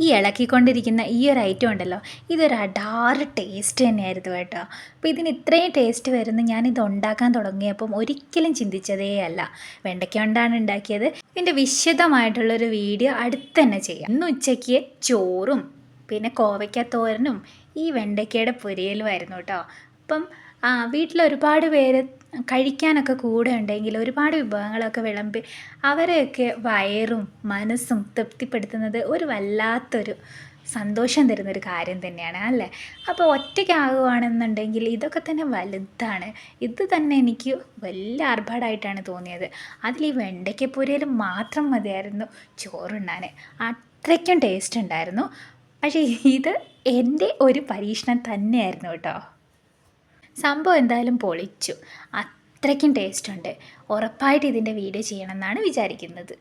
ഈ ഇളക്കിക്കൊണ്ടിരിക്കുന്ന ഈ ഒരു ഐറ്റം ഉണ്ടല്ലോ, ഇതൊരു അടാറ് ടേസ്റ്റ് തന്നെയായിരുന്നു കേട്ടോ. അപ്പോൾ ഇതിന് ഇത്രയും ടേസ്റ്റ് വരുന്ന ഞാനിത് ഉണ്ടാക്കാൻ തുടങ്ങിയപ്പം ഒരിക്കലും ചിന്തിച്ചതേ അല്ല. വെണ്ടയ്ക്ക കൊണ്ടാണ് ഉണ്ടാക്കിയത്. ഇതിൻ്റെ വിശദമായിട്ടുള്ളൊരു വീഡിയോ അടുത്ത് തന്നെ ചെയ്യാം. ഇന്ന് ഉച്ചയ്ക്ക് ചോറും പിന്നെ കോവയ്ക്ക തോരനും ഈ വെണ്ടയ്ക്കയുടെ പൊരിയലുമായിരുന്നു കേട്ടോ. അപ്പം വീട്ടിൽ ഒരുപാട് പേര് കഴിക്കാനൊക്കെ കൂടെ ഉണ്ടെങ്കിൽ ഒരുപാട് വിഭവങ്ങളൊക്കെ വിളമ്പി അവരെയൊക്കെ വയറും മനസ്സും തൃപ്തിപ്പെടുത്തുന്നത് ഒരു വല്ലാത്തൊരു സന്തോഷം തരുന്നൊരു കാര്യം തന്നെയാണ് അല്ലേ. അപ്പോൾ ഒറ്റയ്ക്കാകുകയാണെന്നുണ്ടെങ്കിൽ ഇതൊക്കെ തന്നെ വലുതാണ്. ഇത് തന്നെ എനിക്ക് വലിയ ആർഭാടമായിട്ടാണ് തോന്നിയത്. അതിൽ ഈ വെണ്ടയ്ക്കപ്പൊരിയിൽ മാത്രം മതിയായിരുന്നു ചോറുണ്ണാൻ. അത്രയ്ക്കും ടേസ്റ്റ് ഉണ്ടായിരുന്നു. പക്ഷേ ഇത് എൻ്റെ ഒരു പരീക്ഷണം തന്നെയായിരുന്നു കേട്ടോ. സംഭവം എന്തായാലും പൊളിച്ചു. അത്രയ്ക്കും ടേസ്റ്റ് ഉണ്ട്. ഉറപ്പായിട്ട് ഇതിൻ്റെ വീഡിയോ ചെയ്യണമെന്നാണ് വിചാരിക്കുന്നത്.